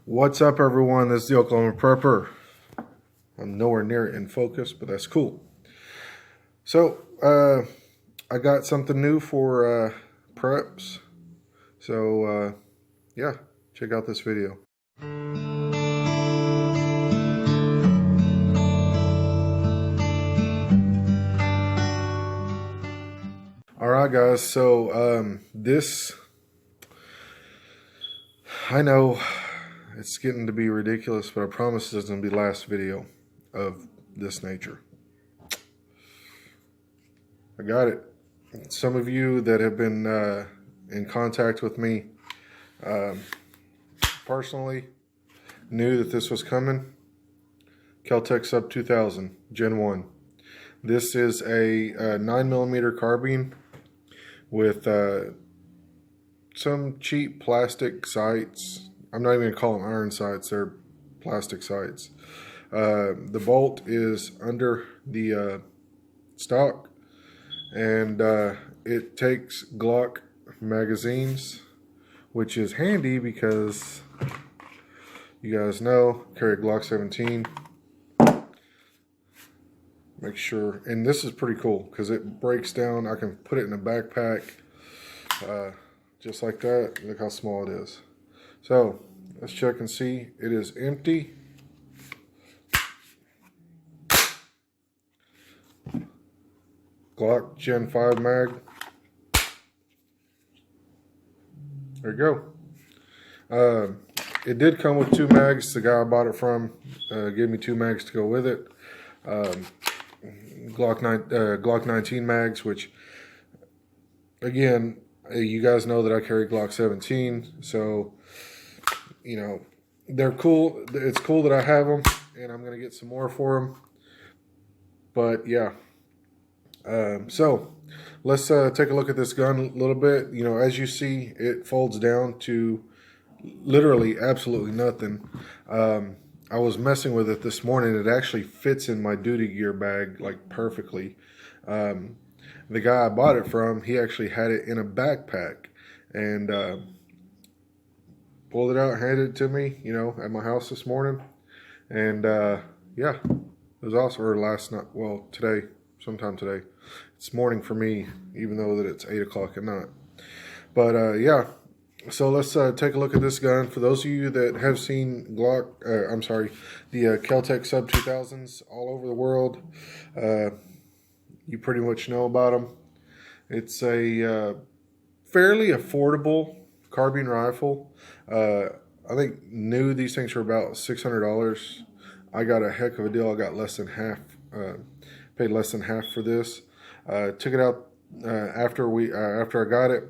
What's up, everyone? This is the Oklahoma Prepper. I'm nowhere near in focus, but that's cool. So, I got something new for preps. So, yeah, check out this video. Alright, guys, so I know it's getting to be ridiculous, but I promise this is going to be the last video of this nature. I got it. Some of you that have been in contact with me personally knew that this was coming. Kel-tec Sub 2000 Gen 1. This is a 9mm carbine with some cheap plastic sights. I'm not even going to call them iron sights, they're plastic sights. The bolt is under the stock, and it takes Glock magazines, which is handy because you guys know, carry Glock 17. Make sure, and this is pretty cool because it breaks down. I can put it in a backpack just like that. Look how small it is. So let's check and see. It is empty. Glock Gen 5 mag. There you go. It did come with 2 mags. The guy I bought it from gave me 2 mags to go with it. Glock 19 mags, which, again, you guys know that I carry Glock 17, so, you know, they're cool. It's cool that I have them, and I'm going to get some more for them. But, yeah. So, let's take a look at this gun a little bit. You know, as you see, it folds down to literally absolutely nothing. I was messing with it this morning. It actually fits in my duty gear bag like perfectly. The guy I bought it from, he actually had it in a backpack and pulled it out, handed it to me, you know, at my house this morning. And yeah, it was awesome. Or last night, well, today, sometime today. It's morning for me, even though that it's 8 o'clock at night. But yeah. So let's take a look at this gun. For those of you that have seen the Kel-tec Sub 2000s all over the world, you pretty much know about them. It's a fairly affordable carbine rifle. I think new these things are about $600. I got a heck of a deal. I got less than half, paid less than half for this. Took it out after I got it.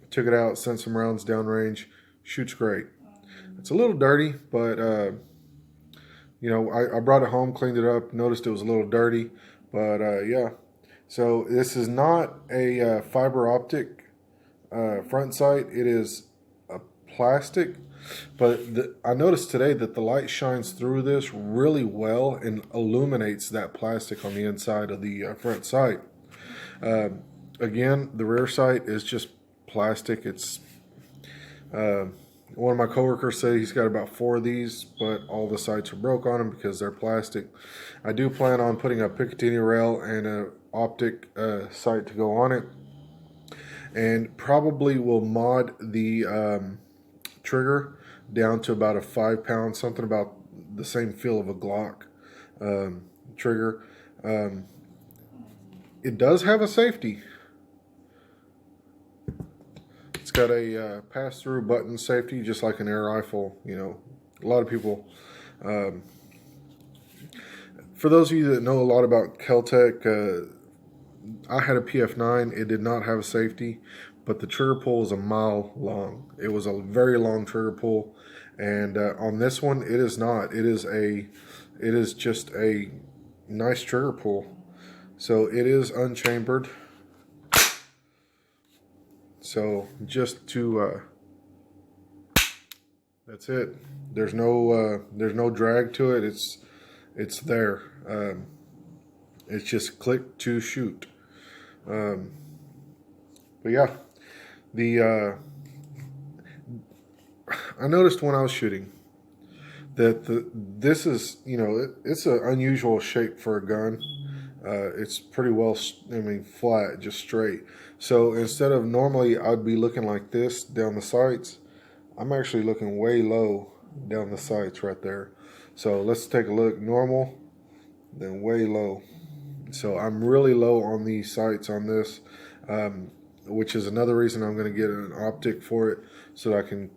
Took it out, sent some rounds downrange. Shoots great. It's a little dirty, but you know, I brought it home, cleaned it up, noticed it was a little dirty, but yeah. So this is not a fiber optic front sight. It is a plastic, but I noticed today that the light shines through this really well and illuminates that plastic on the inside of the front sight. Again, the rear sight is just plastic. It's one of my coworkers said he's got about 4 of these, but all the sights are broke on them because they're plastic. I do plan on putting a Picatinny rail and a optic sight to go on it, and probably will mod the trigger down to about a 5-pound, something about the same feel of a Glock trigger. It does have a safety. It's got a pass-through button safety, just like an air rifle. You know, a lot of people. For those of you that know a lot about Kel-tec, I had a PF9. It did not have a safety, but the trigger pull is a mile long. It was a very long trigger pull, and on this one, it is not. It is just a nice trigger pull. So it is unchambered. So just to that's it. There's no drag to it. It's there. It's just click to shoot. But yeah, I noticed when I was shooting, that this is, you know, it's an unusual shape for a gun. It's pretty well, I mean, flat, just straight. So instead of normally I'd be looking like this down the sights, I'm actually looking way low down the sights right there. So let's take a look. Normal, then way low. So I'm really low on these sights on this, which is another reason I'm going to get an optic for it, so that I can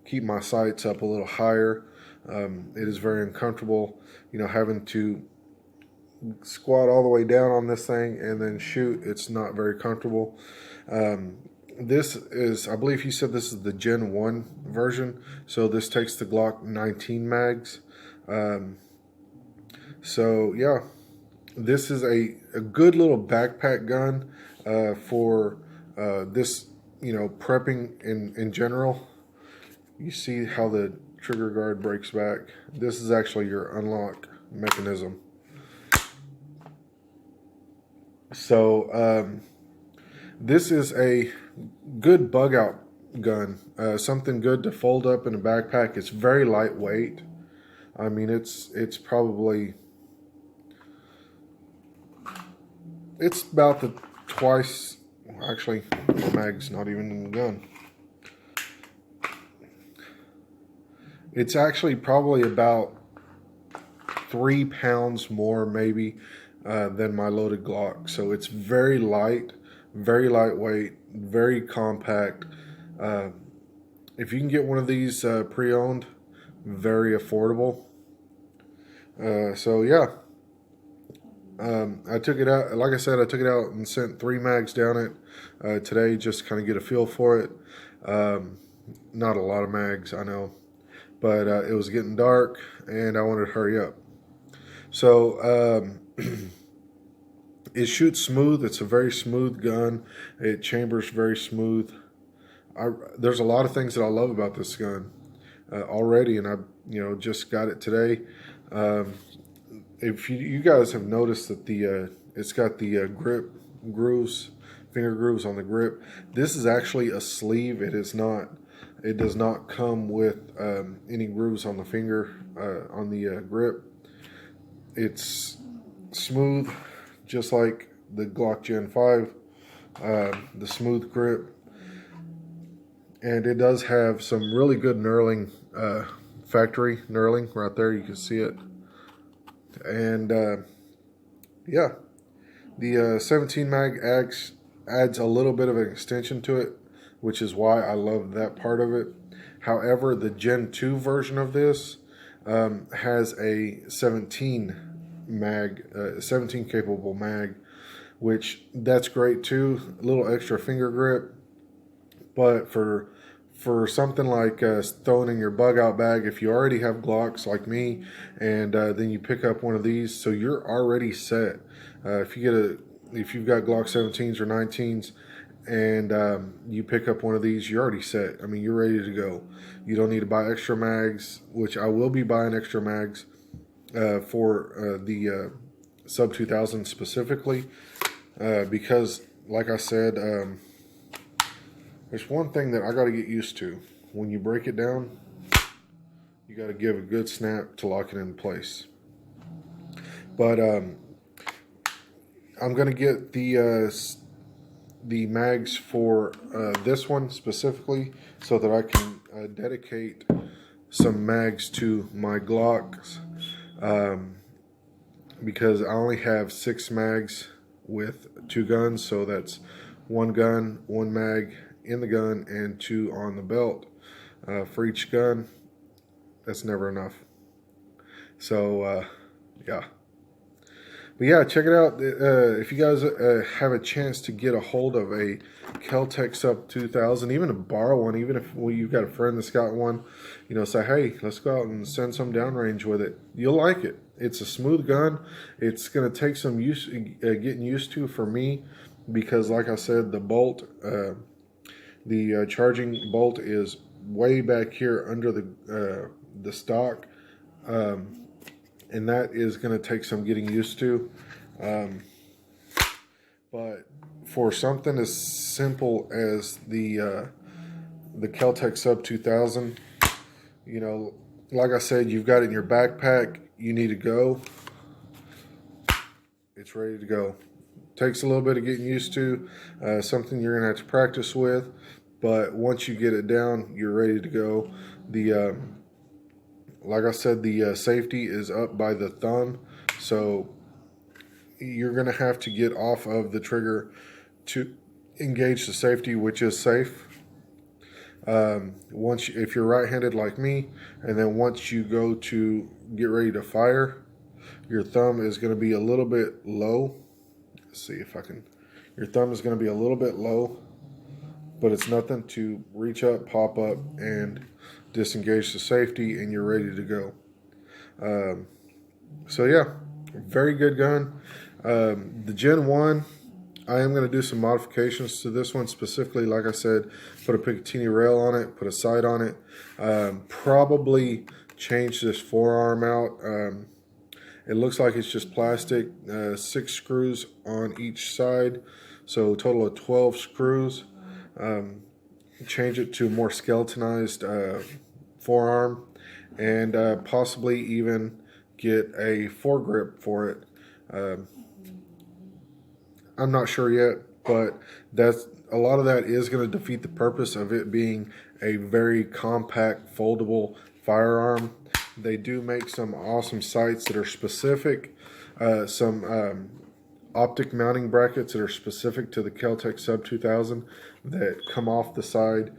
keep my sights up a little higher. It is very uncomfortable, you know, having to squat all the way down on this thing and then shoot. It's not very comfortable. This is, I believe he said this is the Gen 1 version, so this takes the Glock 19 mags. So yeah, this is a good little backpack gun for this, you know, prepping in general. You see how the trigger guard breaks back. This is actually your unlock mechanism. So this is a good bug out gun, something good to fold up in a backpack. It's very lightweight. I mean, it's probably, it's about the twice, actually the mag's not even in the gun. It's actually probably about 3 pounds more maybe than my loaded Glock. So it's very light, very lightweight, very compact. If you can get one of these pre-owned, very affordable. So yeah, I took it out, like I said, I took it out and sent 3 mags down it today, just kind of get a feel for it. Not a lot of mags, I know, but it was getting dark and I wanted to hurry up. So it shoots smooth. It's a very smooth gun. It chambers very smooth. There's a lot of things that I love about this gun already, and I, you know, just got it today. If you guys have noticed that it's got the grip grooves, finger grooves on the grip. This is actually a sleeve. It is not. It does not come with any grooves on the finger on the grip. It's smooth, just like the Glock Gen 5, the smooth grip. And it does have some really good knurling, factory knurling right there. You can see it. And yeah, the 17 mag adds a little bit of an extension to it, which is why I love that part of it. However, the Gen 2 version of this has a 17 capable mag, which that's great too. A little extra finger grip, but for something like throwing in your bug out bag, if you already have Glocks like me, and then you pick up one of these, so you're already set. If you've got Glock 17s or 19s, and you pick up one of these, you're already set. I mean, you're ready to go. You don't need to buy extra mags, which I will be buying extra mags for the sub 2000 specifically, because like I said, there's one thing that I got to get used to. When you break it down, you got to give a good snap to lock it in place. But I'm going to get the mags for this one specifically, so that I can dedicate some mags to my Glocks, because I only have 6 mags with 2 guns, so that's 1 gun, 1 mag in the gun, and 2 on the belt for each gun. That's never enough. So yeah. But yeah, check it out. If you guys have a chance to get a hold of a Kel-tec sub 2000, even to borrow one, even if you've got a friend that's got one, you know, say, hey, let's go out and send some downrange with it. You'll like it. It's a smooth gun. It's going to take some getting used to for me, because like I said, the bolt, the charging bolt is way back here under the stock, and that is going to take some getting used to. But for something as simple as the Kel-tec sub 2000, you know, like I said, you've got it in your backpack. You need to go. It's ready to go. Takes a little bit of getting used to, something you're gonna have to practice with, but once you get it down, you're ready to go. The like I said, the safety is up by the thumb, so you're gonna have to get off of the trigger to engage the safety, which is safe. If you're right-handed like me, and then once you go to get ready to fire, your thumb is going to be a little bit low. Let's see if I can. Your thumb is going to be a little bit low, but it's nothing to reach up, pop up, and disengage the safety, and you're ready to go. So yeah, very good gun. The Gen 1, I am going to do some modifications to this one, specifically, like I said, put a Picatinny rail on it, put a sight on it, probably change this forearm out. It looks like it's just plastic, 6 screws on each side, so a total of 12 screws. Change it to a more skeletonized forearm, and possibly even get a foregrip for it. I'm not sure yet, but a lot of that is going to defeat the purpose of it being a very compact, foldable firearm. They do make some awesome sights that are specific, some optic mounting brackets that are specific to the Kel-tec Sub 2000 that come off the side,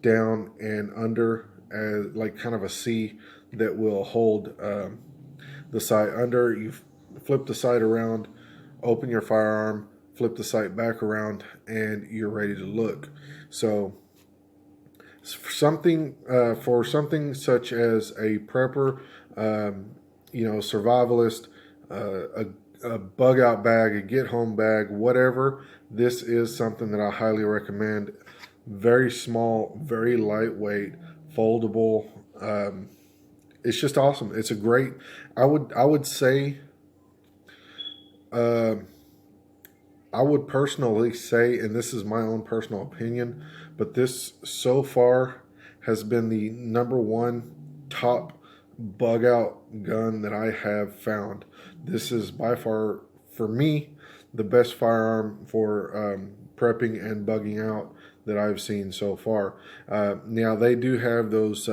down and under, as like kind of a C that will hold the sight under. You flip the sight around, open your firearm, flip the sight back around, and you're ready to look. So for something such as a prepper, survivalist, a bug out bag, a get home bag, whatever, this is something that I highly recommend. Very small, very lightweight, foldable. It's just awesome. It's a great, I would say, I would personally say, and this is my own personal opinion, but this so far has been the #1 top bug out gun that I have found. This is by far, for me, the best firearm for prepping and bugging out that I've seen so far. Now they do have those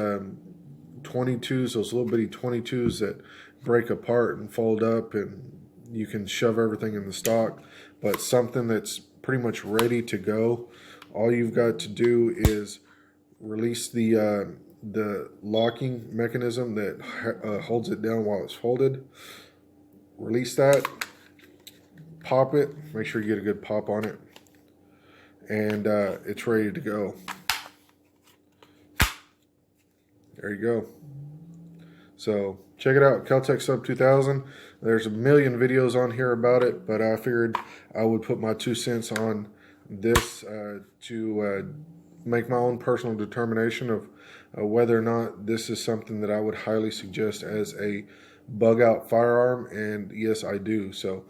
22s, those little bitty 22s that break apart and fold up, and you can shove everything in the stock. But something that's pretty much ready to go, all you've got to do is release the locking mechanism that holds it down while it's folded. Release that, pop it, make sure you get a good pop on it, and it's ready to go. There you go. So check it out, Kel-tec Sub 2000. There's a million videos on here about it, but I figured I would put my 2 cents on this to make my own personal determination of whether or not this is something that I would highly suggest as a bug out firearm, and yes, I do. So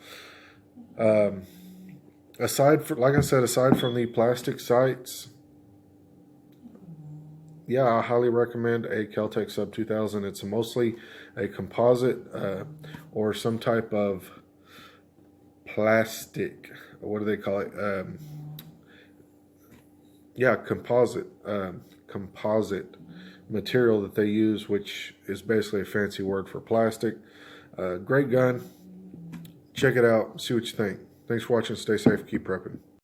like I said, aside from the plastic sights, yeah, I highly recommend a Kel-tec Sub 2000. It's mostly a composite or some type of plastic. What do they call it? Yeah, composite material that they use, which is basically a fancy word for plastic. Great gun. Check it out. See what you think. Thanks for watching. Stay safe. Keep prepping.